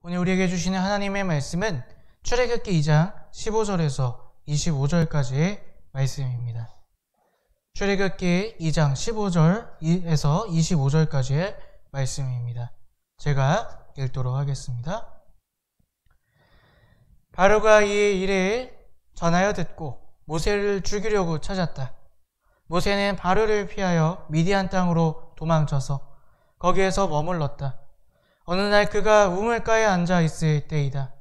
오늘 우리에게 주시는 하나님의 말씀은 출애굽기 2장 15절에서 25절까지의 말씀입니다. 출애굽기 2장 15절에서 25절까지의 말씀입니다. 제가 읽도록 하겠습니다. 바로가 이 일을 전하여 듣고 모세를 죽이려고 찾았다. 모세는 바로를 피하여 미디안 땅으로 도망쳐서 거기에서 머물렀다. 어느 날 그가 우물가에 앉아 있을 때이다.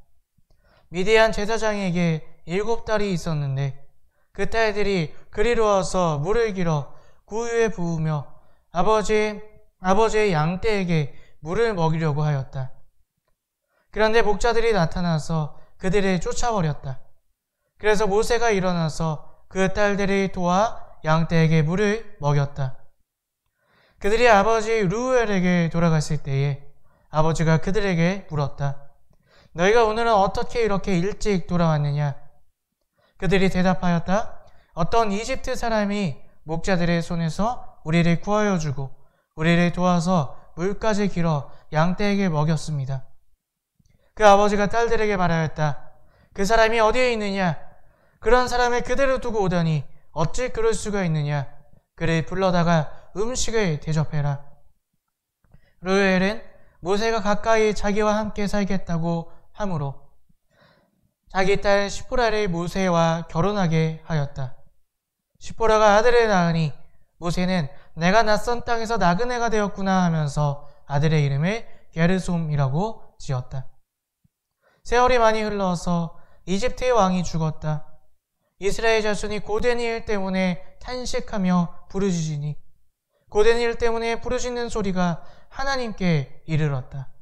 미디안 제사장에게 7딸이 있었는데 그 딸들이 그리로 와서 물을 길어 구유에 부으며 아버지의 양떼에게 물을 먹이려고 하였다. 그런데 목자들이 나타나서 그들을 쫓아버렸다. 그래서 모세가 일어나서 그 딸들을 도와 양떼에게 물을 먹였다. 그들이 아버지 루엘에게 돌아갔을 때에 아버지가 그들에게 물었다. 너희가 오늘은 어떻게 이렇게 일찍 돌아왔느냐? 그들이 대답하였다. 어떤 이집트 사람이 목자들의 손에서 우리를 구하여 주고 우리를 도와서 물까지 길어 양떼에게 먹였습니다. 그 아버지가 딸들에게 말하였다. 그 사람이 어디에 있느냐? 그런 사람을 그대로 두고 오다니 어찌 그럴 수가 있느냐? 그를 불러다가 음식을 대접해라. 루엘은 모세가 가까이 자기와 함께 살겠다고 하므로 자기 딸 시포라를 모세와 결혼하게 하였다. 시포라가 아들을 낳으니 모세는 내가 낯선 땅에서 나그네가 되었구나 하면서 아들의 이름을 게르솜이라고 지었다. 세월이 많이 흘러서 이집트의 왕이 죽었다. 이스라엘 자손이 고된 일 때문에 탄식하며 부르짖으니 고된 일 때문에 부르짖는 소리가 하나님께 이르렀다.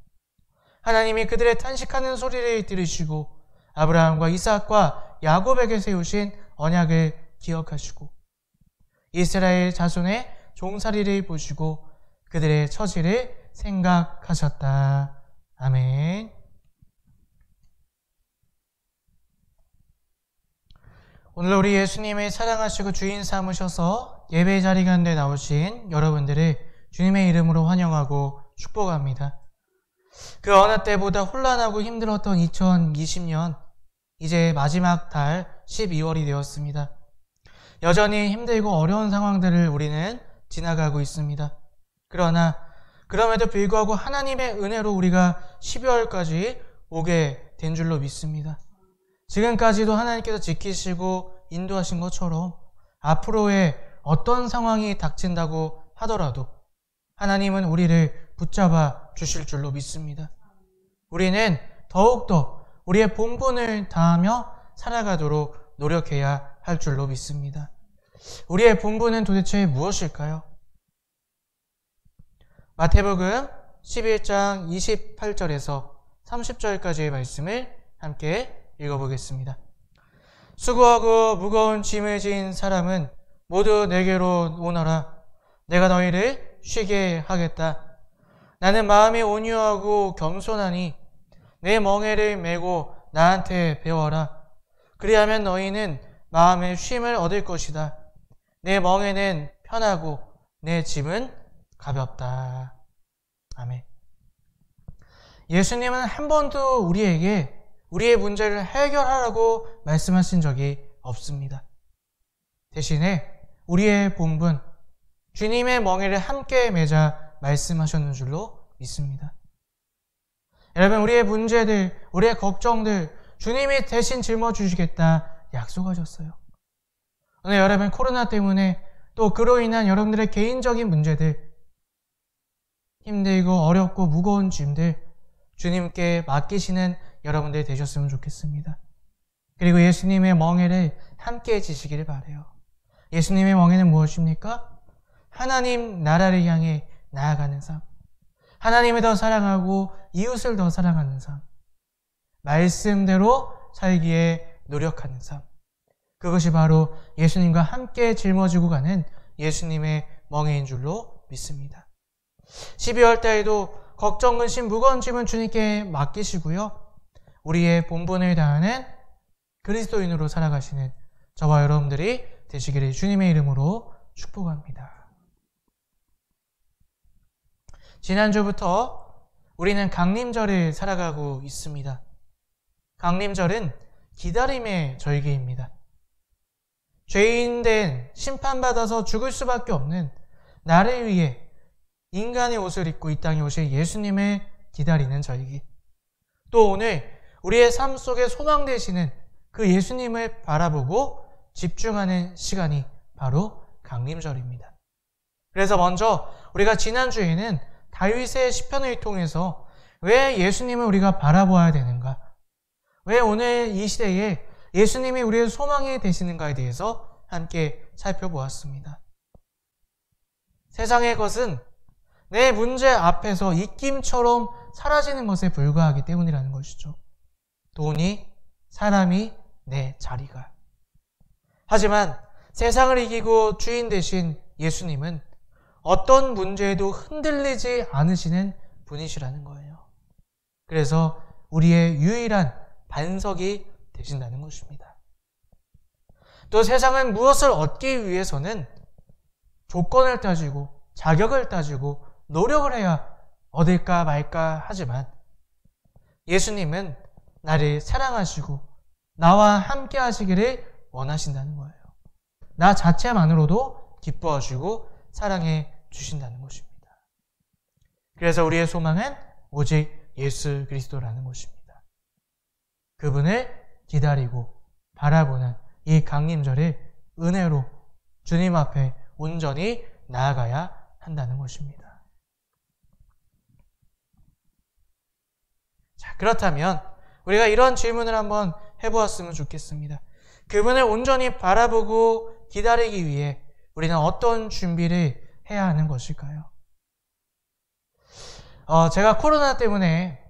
하나님이 그들의 탄식하는 소리를 들으시고 아브라함과 이삭과 야곱에게 세우신 언약을 기억하시고 이스라엘 자손의 종살이를 보시고 그들의 처지를 생각하셨다. 아멘. 오늘 우리 예수님을 사랑하시고 주인 삼으셔서 예배 자리 가운데 나오신 여러분들을 주님의 이름으로 환영하고 축복합니다. 그 어느 때보다 혼란하고 힘들었던 2020년, 이제 마지막 달 12월이 되었습니다. 여전히 힘들고 어려운 상황들을 우리는 지나가고 있습니다. 그러나 그럼에도 불구하고 하나님의 은혜로 우리가 12월까지 오게 된 줄로 믿습니다. 지금까지도 하나님께서 지키시고 인도하신 것처럼 앞으로의 어떤 상황이 닥친다고 하더라도 하나님은 우리를 붙잡아 주실 줄로 믿습니다. 우리는 더욱더 우리의 본분을 다하며 살아가도록 노력해야 할 줄로 믿습니다. 우리의 본분은 도대체 무엇일까요? 마태복음 11장 28절에서 30절까지의 말씀을 함께 읽어보겠습니다. 수고하고 무거운 짐을 진 사람은 모두 내게로 오너라. 내가 너희를 쉬게 하겠다. 나는 마음이 온유하고 겸손하니 내 멍에를 메고 나한테 배워라. 그리하면 너희는 마음의 쉼을 얻을 것이다. 내 멍에는 편하고 내 짐은 가볍다. 아멘. 예수님은 한 번도 우리에게 우리의 문제를 해결하라고 말씀하신 적이 없습니다. 대신에 우리의 본분, 주님의 멍에를 함께 매자 말씀하셨는 줄로 믿습니다. 여러분, 우리의 문제들, 우리의 걱정들 주님이 대신 짊어주시겠다 약속하셨어요. 오늘 여러분, 코로나 때문에 또 그로 인한 여러분들의 개인적인 문제들, 힘들고 어렵고 무거운 짐들 주님께 맡기시는 여러분들 되셨으면 좋겠습니다. 그리고 예수님의 멍에를 함께 지시기를 바라요. 예수님의 멍에는 무엇입니까? 하나님 나라를 향해 나아가는 삶, 하나님을 더 사랑하고 이웃을 더 사랑하는 삶, 말씀대로 살기에 노력하는 삶, 그것이 바로 예수님과 함께 짊어지고 가는 예수님의 멍에인 줄로 믿습니다. 12월 달에도 걱정, 근심, 무거운 짐은 주님께 맡기시고요. 우리의 본분을 다하는 그리스도인으로 살아가시는 저와 여러분들이 되시기를 주님의 이름으로 축복합니다. 지난주부터 우리는 강림절을 살아가고 있습니다. 강림절은 기다림의 절기입니다. 죄인된 심판받아서 죽을 수밖에 없는 나를 위해 인간의 옷을 입고 이 땅에 오실 예수님을 기다리는 절기. 또 오늘 우리의 삶 속에 소망 되시는 그 예수님을 바라보고 집중하는 시간이 바로 강림절입니다. 그래서 먼저 우리가 지난주에는 다윗의 시편을 통해서 왜 예수님을 우리가 바라보아야 되는가, 왜 오늘 이 시대에 예수님이 우리의 소망이 되시는가에 대해서 함께 살펴보았습니다. 세상의 것은 내 문제 앞에서 입김처럼 사라지는 것에 불과하기 때문이라는 것이죠. 돈이, 사람이, 내 자리가. 하지만 세상을 이기고 주인 되신 예수님은 어떤 문제에도 흔들리지 않으시는 분이시라는 거예요. 그래서 우리의 유일한 반석이 되신다는 것입니다. 또 세상은 무엇을 얻기 위해서는 조건을 따지고 자격을 따지고 노력을 해야 얻을까 말까 하지만 예수님은 나를 사랑하시고 나와 함께 하시기를 원하신다는 거예요. 나 자체만으로도 기뻐하시고 사랑해 주신다는 것입니다. 그래서 우리의 소망은 오직 예수 그리스도라는 것입니다. 그분을 기다리고 바라보는 이 강림절을 은혜로 주님 앞에 온전히 나아가야 한다는 것입니다. 자, 그렇다면 우리가 이런 질문을 한번 해보았으면 좋겠습니다. 그분을 온전히 바라보고 기다리기 위해 우리는 어떤 준비를 해야 하는 것일까요? 제가 코로나 때문에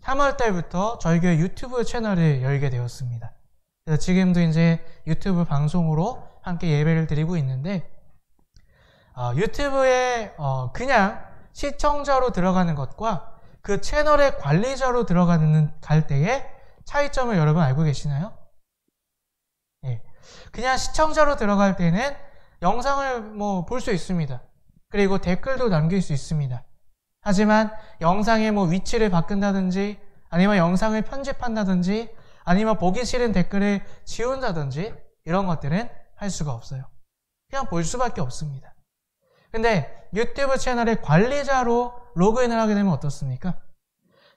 3월 달부터 저희 교회 유튜브 채널을 열게 되었습니다. 그래서 지금도 이제 유튜브 방송으로 함께 예배를 드리고 있는데, 유튜브에 그냥 시청자로 들어가는 것과 그 채널의 관리자로 갈 때의 차이점을 여러분 알고 계시나요? 예. 그냥 시청자로 들어갈 때는 영상을 볼 수 있습니다. 그리고 댓글도 남길 수 있습니다. 하지만 영상의 위치를 바꾼다든지, 아니면 영상을 편집한다든지, 아니면 보기 싫은 댓글을 지운다든지, 이런 것들은 할 수가 없어요. 그냥 볼 수밖에 없습니다. 근데 유튜브 채널의 관리자로 로그인을 하게 되면 어떻습니까?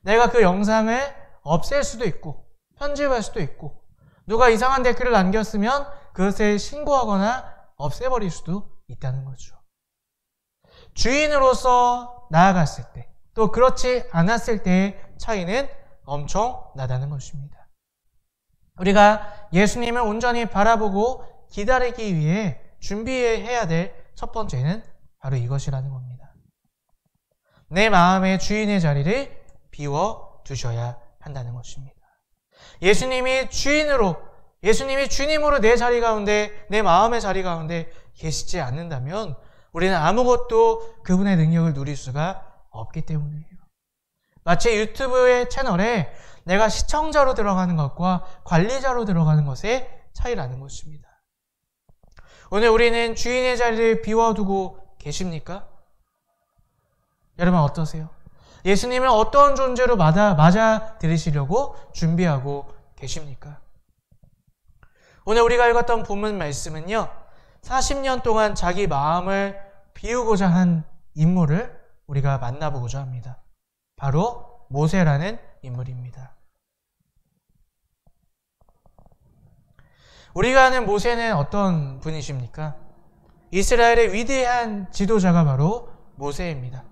내가 그 영상을 없앨 수도 있고 편집할 수도 있고, 누가 이상한 댓글을 남겼으면 그것을 신고하거나 없애버릴 수도 있다는 거죠. 주인으로서 나아갔을 때, 또 그렇지 않았을 때의 차이는 엄청 나다는 것입니다. 우리가 예수님을 온전히 바라보고 기다리기 위해 준비해야 될 첫 번째는 바로 이것이라는 겁니다. 내 마음의 주인의 자리를 비워두셔야 한다는 것입니다. 예수님이 주님으로 내 자리 가운데, 내 마음의 자리 가운데 계시지 않는다면 우리는 아무것도 그분의 능력을 누릴 수가 없기 때문이에요. 마치 유튜브의 채널에 내가 시청자로 들어가는 것과 관리자로 들어가는 것의 차이라는 것입니다. 오늘 우리는 주인의 자리를 비워두고 계십니까? 여러분 어떠세요? 예수님을 어떤 존재로 맞아 들으시려고 준비하고 계십니까? 오늘 우리가 읽었던 본문 말씀은요, 40년 동안 자기 마음을 비우고자 한 인물을 우리가 만나보고자 합니다. 바로 모세라는 인물입니다. 우리가 아는 모세는 어떤 분이십니까? 이스라엘의 위대한 지도자가 바로 모세입니다.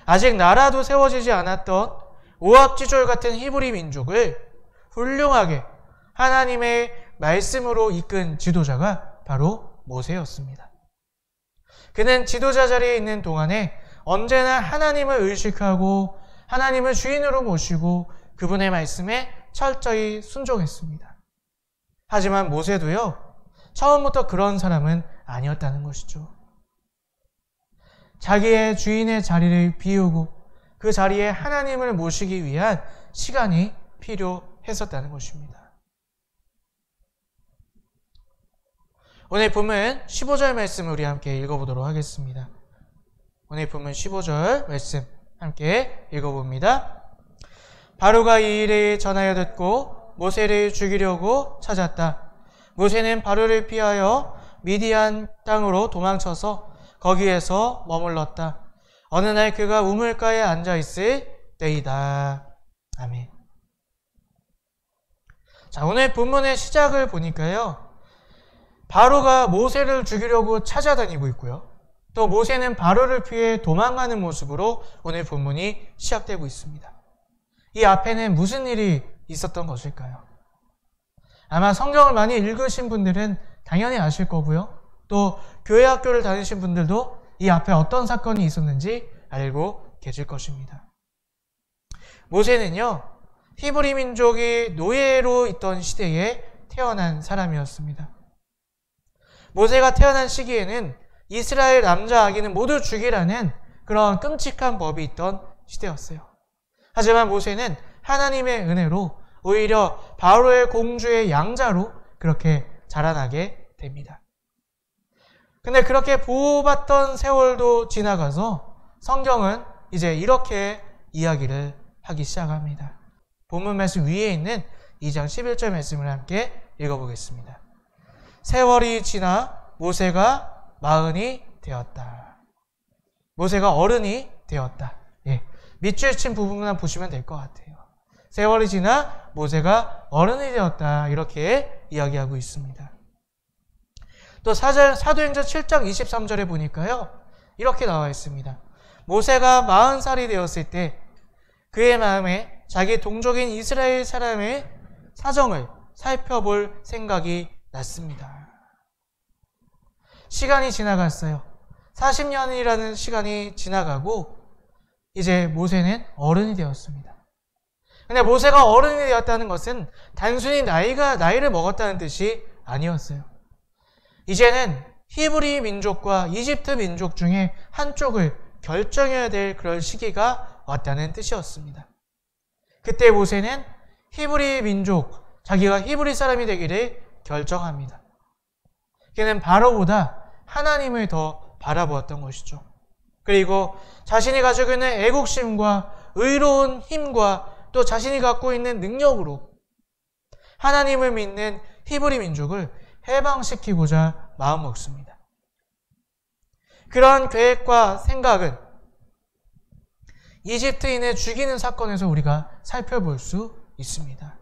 아직 나라도 세워지지 않았던 오합지졸 같은 히브리 민족을 훌륭하게 하나님의 말씀으로 이끈 지도자가 바로 모세였습니다. 그는 지도자 자리에 있는 동안에 언제나 하나님을 의식하고 하나님을 주인으로 모시고 그분의 말씀에 철저히 순종했습니다. 하지만 모세도요, 처음부터 그런 사람은 아니었다는 것이죠. 자기의 주인의 자리를 비우고 그 자리에 하나님을 모시기 위한 시간이 필요했었다는 것입니다. 오늘 본문 15절 말씀을 우리 함께 읽어보도록 하겠습니다. 오늘 본문 15절 말씀 함께 읽어봅니다. 바로가 이 일을 전하여 듣고 모세를 죽이려고 찾았다. 모세는 바로를 피하여 미디안 땅으로 도망쳐서 거기에서 머물렀다. 어느 날 그가 우물가에 앉아있을 때이다. 아멘. 자, 오늘 본문의 시작을 보니까요, 바로가 모세를 죽이려고 찾아다니고 있고요, 또 모세는 바로를 피해 도망가는 모습으로 오늘 본문이 시작되고 있습니다. 이 앞에는 무슨 일이 있었던 것일까요? 아마 성경을 많이 읽으신 분들은 당연히 아실 거고요, 또 교회 학교를 다니신 분들도 이 앞에 어떤 사건이 있었는지 알고 계실 것입니다. 모세는요, 히브리 민족이 노예로 있던 시대에 태어난 사람이었습니다. 모세가 태어난 시기에는 이스라엘 남자 아기는 모두 죽이라는 그런 끔찍한 법이 있던 시대였어요. 하지만 모세는 하나님의 은혜로 오히려 바로의 공주의 양자로 그렇게 자라나게 됩니다. 근데 그렇게 보호받던 세월도 지나가서 성경은 이제 이렇게 이야기를 하기 시작합니다. 본문 말씀 위에 있는 2장 11절 말씀을 함께 읽어보겠습니다. 세월이 지나 모세가 마흔이 되었다. 모세가 어른이 되었다. 예, 밑줄 친 부분만 보시면 될 것 같아요. 세월이 지나 모세가 어른이 되었다. 이렇게 이야기하고 있습니다. 또 사도행전 7장 23절에 보니까요, 이렇게 나와 있습니다. 모세가 40살이 되었을 때 그의 마음에 자기 동족인 이스라엘 사람의 사정을 살펴볼 생각이 났습니다. 시간이 지나갔어요. 40년이라는 시간이 지나가고 이제 모세는 어른이 되었습니다. 근데 모세가 어른이 되었다는 것은 단순히 나이를 먹었다는 뜻이 아니었어요. 이제는 히브리 민족과 이집트 민족 중에 한쪽을 결정해야 될 그런 시기가 왔다는 뜻이었습니다. 그때 모세는 히브리 민족, 자기가 히브리 사람이 되기를 결정합니다. 그는 바로보다 하나님을 더 바라보았던 것이죠. 그리고 자신이 가지고 있는 애국심과 의로운 힘과 또 자신이 갖고 있는 능력으로 하나님을 믿는 히브리 민족을 해방시키고자 마음먹습니다. 그러한 계획과 생각은 이집트인을 죽이는 사건에서 우리가 살펴볼 수 있습니다.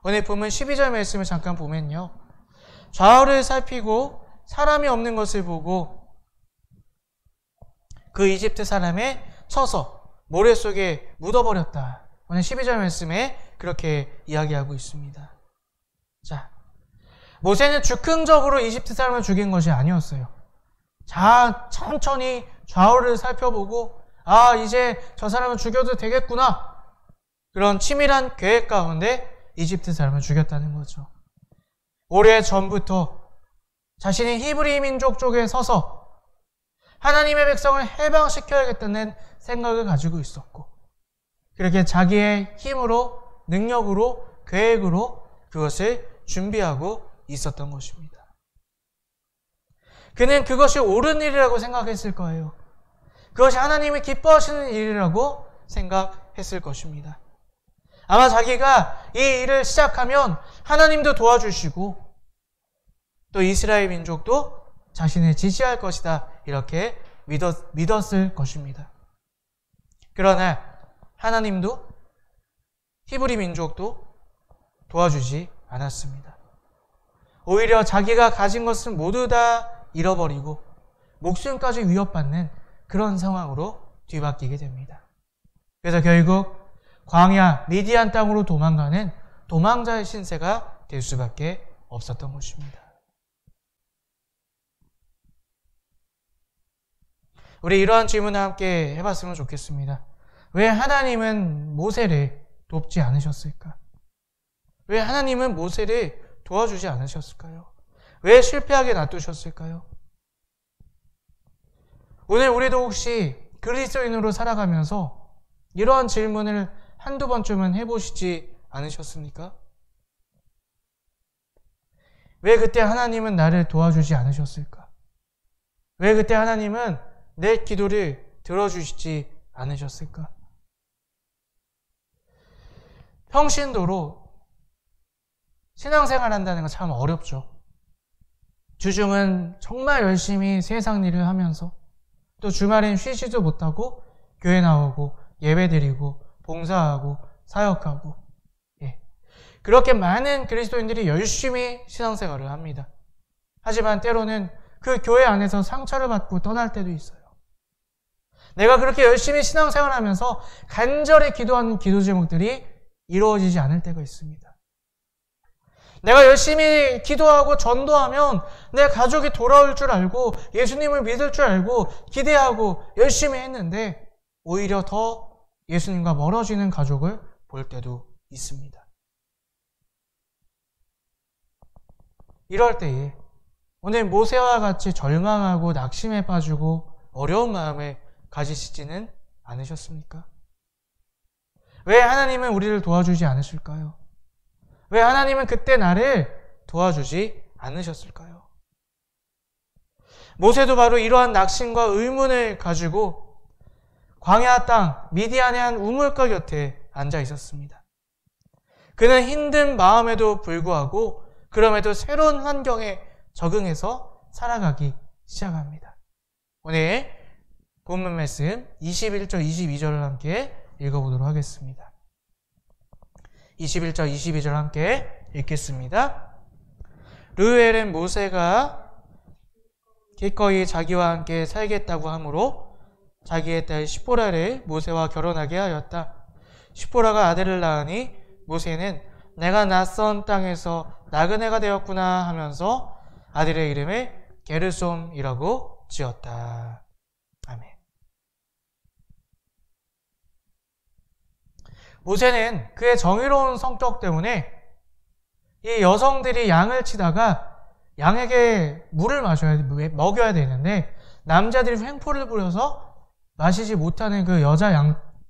오늘 본문 12절 말씀을 잠깐 보면요, 좌우를 살피고 사람이 없는 것을 보고 그 이집트 사람의 쳐서 모래 속에 묻어버렸다. 오늘 12절 말씀에 그렇게 이야기하고 있습니다. 자, 모세는 즉흥적으로 이집트 사람을 죽인 것이 아니었어요. 천천히 좌우를 살펴보고 이제 저 사람을 죽여도 되겠구나, 그런 치밀한 계획 가운데 이집트 사람을 죽였다는 거죠. 오래전부터 자신이 히브리 민족 쪽에 서서 하나님의 백성을 해방시켜야겠다는 생각을 가지고 있었고, 그렇게 자기의 힘으로, 능력으로, 계획으로 그것을 준비하고 있었던 것입니다. 그는 그것이 옳은 일이라고 생각했을 거예요. 그것이 하나님이 기뻐하시는 일이라고 생각했을 것입니다. 아마 자기가 이 일을 시작하면 하나님도 도와주시고 또 이스라엘 민족도 자신을 지지할 것이다, 이렇게 믿었을 것입니다. 그러나 하나님도 히브리 민족도 도와주지 않았습니다. 오히려 자기가 가진 것을 모두 다 잃어버리고 목숨까지 위협받는 그런 상황으로 뒤바뀌게 됩니다. 그래서 결국 광야 미디안 땅으로 도망가는 도망자의 신세가 될 수밖에 없었던 것입니다. 우리 이러한 질문을 함께 해봤으면 좋겠습니다. 왜 하나님은 모세를 돕지 않으셨을까? 왜 하나님은 모세를 도와주지 않으셨을까요? 왜 실패하게 놔두셨을까요? 오늘 우리도 혹시 그리스도인으로 살아가면서 이러한 질문을 한두 번쯤은 해보시지 않으셨습니까? 왜 그때 하나님은 나를 도와주지 않으셨을까? 왜 그때 하나님은 내 기도를 들어주시지 않으셨을까? 평신도로 신앙생활 한다는 건 참 어렵죠. 주중은 정말 열심히 세상 일을 하면서 또 주말엔 쉬지도 못하고 교회 나오고 예배 드리고 봉사하고 사역하고 그렇게 많은 그리스도인들이 열심히 신앙생활을 합니다. 하지만 때로는 그 교회 안에서 상처를 받고 떠날 때도 있어요. 내가 그렇게 열심히 신앙생활을 하면서 간절히 기도하는 기도 제목들이 이루어지지 않을 때가 있습니다. 내가 열심히 기도하고 전도하면 내 가족이 돌아올 줄 알고 예수님을 믿을 줄 알고 기대하고 열심히 했는데 오히려 더 예수님과 멀어지는 가족을 볼 때도 있습니다. 이럴 때에 오늘 모세와 같이 절망하고 낙심에 빠지고 어려운 마음을 가지시지는 않으셨습니까? 왜 하나님은 우리를 도와주지 않으실까요? 왜 하나님은 그때 나를 도와주지 않으셨을까요? 모세도 바로 이러한 낙심과 의문을 가지고 광야 땅 미디안의 한 우물가 곁에 앉아 있었습니다. 그는 힘든 마음에도 불구하고 그럼에도 새로운 환경에 적응해서 살아가기 시작합니다. 오늘 본문 말씀 21절 22절을 함께 읽어보도록 하겠습니다. 21절 22절 함께 읽겠습니다. 르우엘은 모세가 기꺼이 자기와 함께 살겠다고 하므로 자기의 딸 시포라를 모세와 결혼하게 하였다. 시포라가 아들을 낳으니 모세는 내가 낯선 땅에서 나그네가 되었구나 하면서 아들의 이름을 게르솜이라고 지었다. 아멘. 모세는 그의 정의로운 성격 때문에 이 여성들이 양을 치다가 양에게 물을 먹여야 되는데 남자들이 횡포를 부려서 마시지 못하는 그 여자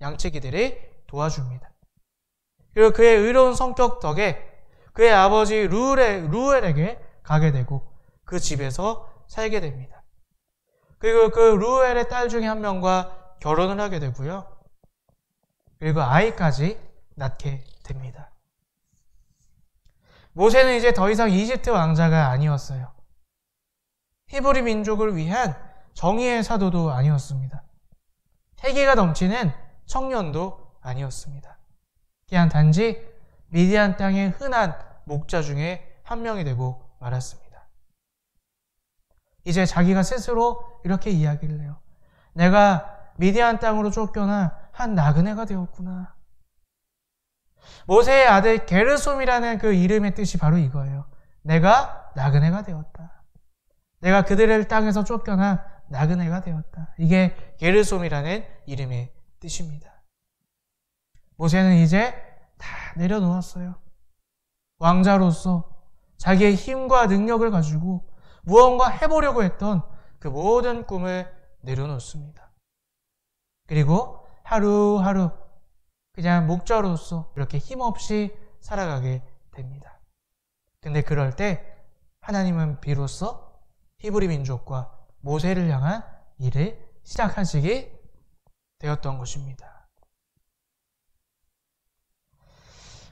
양치기들을 도와줍니다. 그리고 그의 의로운 성격 덕에 그의 아버지 루엘에게 가게 되고 그 집에서 살게 됩니다. 그리고 그 루엘의 딸 중에 한 명과 결혼을 하게 되고요. 그리고 아이까지 낳게 됩니다. 모세는 이제 더 이상 이집트 왕자가 아니었어요. 히브리 민족을 위한 정의의 사도도 아니었습니다. 패기가 넘치는 청년도 아니었습니다. 그냥 단지 미디안 땅의 흔한 목자 중에 한 명이 되고 말았습니다. 이제 자기가 스스로 이렇게 이야기를 해요. 내가 미디안 땅으로 쫓겨나 한 나그네가 되었구나. 모세의 아들 게르솜이라는 그 이름의 뜻이 바로 이거예요. 내가 나그네가 되었다. 내가 그들의 땅에서 쫓겨나 나그네가 되었다. 이게 게르솜이라는 이름의 뜻입니다. 모세는 이제 다 내려놓았어요. 왕자로서 자기의 힘과 능력을 가지고 무언가 해보려고 했던 그 모든 꿈을 내려놓습니다. 그리고 하루하루 그냥 목자로서 이렇게 힘없이 살아가게 됩니다. 근데 그럴 때 하나님은 비로소 히브리 민족과 모세를 향한 일을 시작하시게 되었던 것입니다.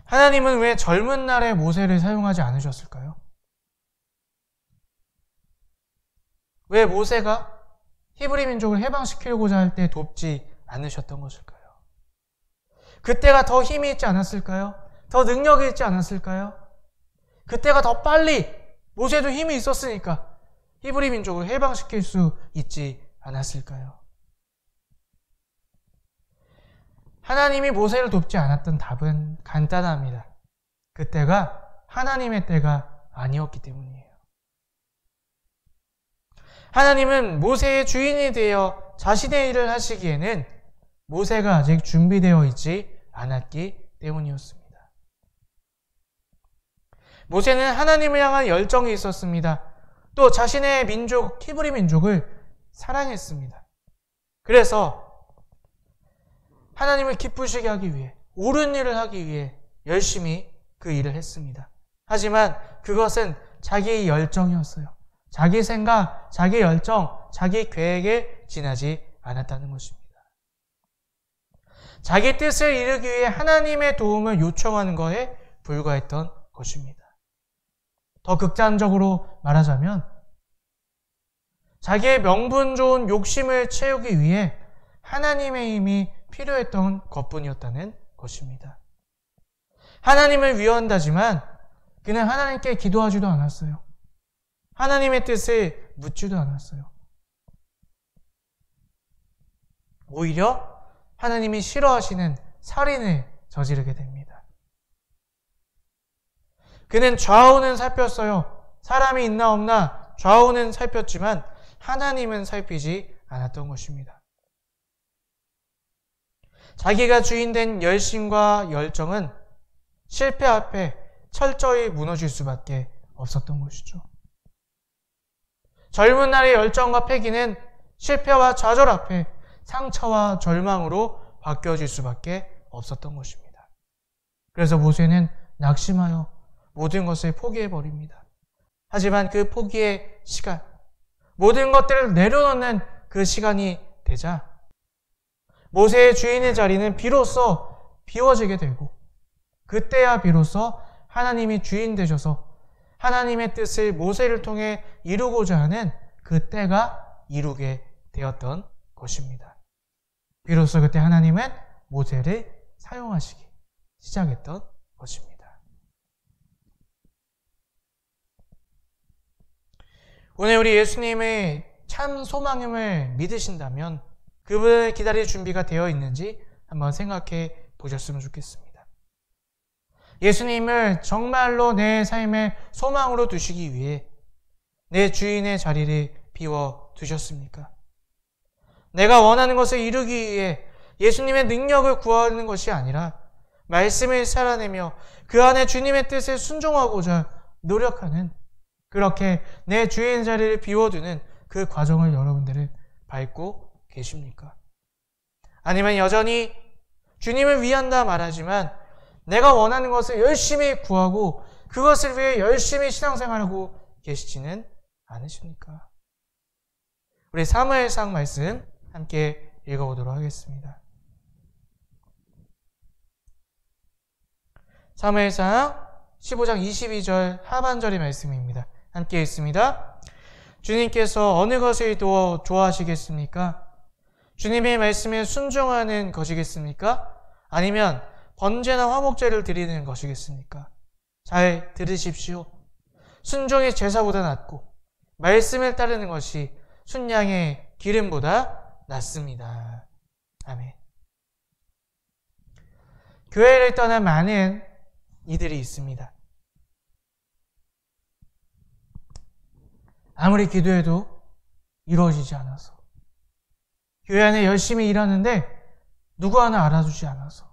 하나님은 왜 젊은 날에 모세를 사용하지 않으셨을까요? 왜 모세가 히브리 민족을 해방시키려고자 할 때 돕지 않으셨던 것일까요? 그때가 더 힘이 있지 않았을까요? 더 능력이 있지 않았을까요? 그때가 더 빨리 모세도 힘이 있었으니까 히브리 민족을 해방시킬 수 있지 않았을까요? 하나님이 모세를 돕지 않았던 답은 간단합니다. 그때가 하나님의 때가 아니었기 때문이에요. 하나님은 모세의 주인이 되어 자신의 일을 하시기에는 모세가 아직 준비되어 있지 않았기 때문이었습니다. 모세는 하나님을 향한 열정이 있었습니다. 또 자신의 민족, 히브리 민족을 사랑했습니다. 그래서 하나님을 기쁘시게 하기 위해, 옳은 일을 하기 위해 열심히 그 일을 했습니다. 하지만 그것은 자기의 열정이었어요. 자기 생각, 자기 열정, 자기 계획에 지나지 않았다는 것입니다. 자기 뜻을 이루기 위해 하나님의 도움을 요청하는 것에 불과했던 것입니다. 더 극단적으로 말하자면 자기의 명분 좋은 욕심을 채우기 위해 하나님의 힘이 필요했던 것뿐이었다는 것입니다. 하나님을 위한다지만 그는 하나님께 기도하지도 않았어요. 하나님의 뜻을 묻지도 않았어요. 오히려 하나님이 싫어하시는 살인을 저지르게 됩니다. 그는 좌우는 살폈어요. 사람이 있나 없나 좌우는 살폈지만 하나님은 살피지 않았던 것입니다. 자기가 주인된 열심과 열정은 실패 앞에 철저히 무너질 수밖에 없었던 것이죠. 젊은 날의 열정과 패기는 실패와 좌절 앞에 상처와 절망으로 바뀌어질 수밖에 없었던 것입니다. 그래서 모세는 낙심하여 모든 것을 포기해버립니다. 하지만 그 포기의 시간, 모든 것들을 내려놓는 그 시간이 되자 모세의 주인의 자리는 비로소 비워지게 되고 그때야 비로소 하나님이 주인 되셔서 하나님의 뜻을 모세를 통해 이루고자 하는 그 때가 이루게 되었던 것입니다. 비로소 그때 하나님은 모세를 사용하시기 시작했던 것입니다. 오늘 우리 예수님의 참 소망임을 믿으신다면 그분을 기다릴 준비가 되어 있는지 한번 생각해 보셨으면 좋겠습니다. 예수님을 정말로 내 삶의 소망으로 두시기 위해 내 주인의 자리를 비워 두셨습니까? 내가 원하는 것을 이루기 위해 예수님의 능력을 구하는 것이 아니라 말씀을 살아내며 그 안에 주님의 뜻에 순종하고자 노력하는 그렇게 내 주인 자리를 비워두는 그 과정을 여러분들은 밟고 계십니까? 아니면 여전히 주님을 위한다 말하지만 내가 원하는 것을 열심히 구하고 그것을 위해 열심히 신앙생활하고 계시지는 않으십니까? 우리 사무엘상 말씀 함께 읽어보도록 하겠습니다. 사무엘상 15장 22절 하반절의 말씀입니다. 함께 읽습니다. 주님께서 어느 것을 더 좋아하시겠습니까? 주님의 말씀에 순종하는 것이겠습니까? 아니면 번제나 화목제를 드리는 것이겠습니까? 잘 들으십시오. 순종의 제사보다 낫고 말씀을 따르는 것이 순양의 기름보다 낫습니다. 아멘. 교회를 떠난 많은 이들이 있습니다. 아무리 기도해도 이루어지지 않아서 교회 안에 열심히 일하는데 누구 하나 알아주지 않아서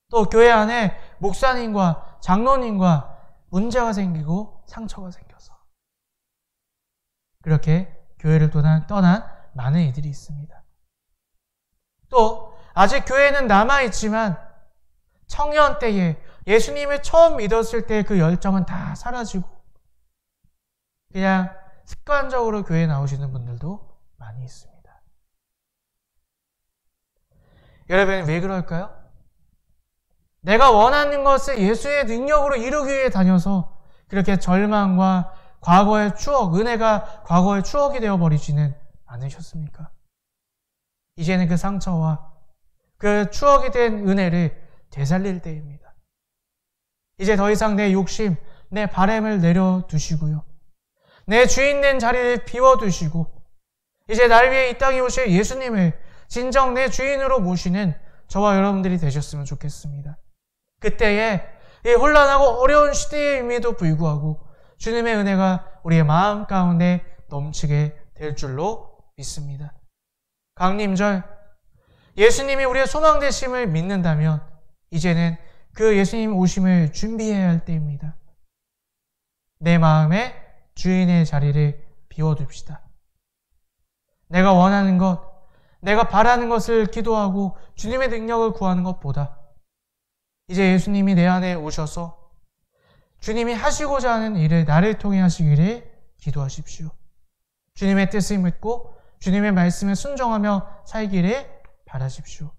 또 교회 안에 목사님과 장로님과 문제가 생기고 상처가 생겨서 그렇게 교회를 떠난 많은 이들이 있습니다. 또 아직 교회는 남아있지만 청년 때에 예수님을 처음 믿었을 때 그 열정은 다 사라지고 그냥 습관적으로 교회에 나오시는 분들도 많이 있습니다. 여러분 왜 그럴까요? 내가 원하는 것을 예수의 능력으로 이루기 위해 다녀서 그렇게 절망과 과거의 추억, 은혜가 과거의 추억이 되어버리지는 않으셨습니까? 이제는 그 상처와 그 추억이 된 은혜를 되살릴 때입니다. 이제 더 이상 내 욕심, 내 바램을 내려두시고요. 내 주인된 자리를 비워두시고 이제 날 위해 이 땅에 오실 예수님을 진정 내 주인으로 모시는 저와 여러분들이 되셨으면 좋겠습니다. 그때에 이 혼란하고 어려운 시대임에도 불구하고 주님의 은혜가 우리의 마음 가운데 넘치게 될 줄로 믿습니다. 강림절 예수님이 우리의 소망 되심을 믿는다면 이제는 그 예수님 오심을 준비해야 할 때입니다. 내 마음에 주인의 자리를 비워둡시다. 내가 원하는 것, 내가 바라는 것을 기도하고 주님의 능력을 구하는 것보다 이제 예수님이 내 안에 오셔서 주님이 하시고자 하는 일을 나를 통해 하시기를 기도하십시오. 주님의 뜻을 묻고 주님의 말씀에 순종하며 살기를 바라십시오.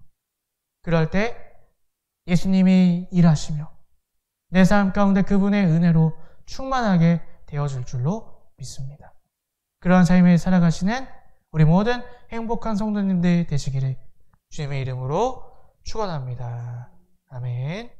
그럴 때 예수님이 일하시며 내 삶 가운데 그분의 은혜로 충만하게 되어질 줄로 믿습니다. 그러한 삶을 살아가시는 우리 모든 행복한 성도님들 되시기를 주님의 이름으로 축원합니다. 아멘.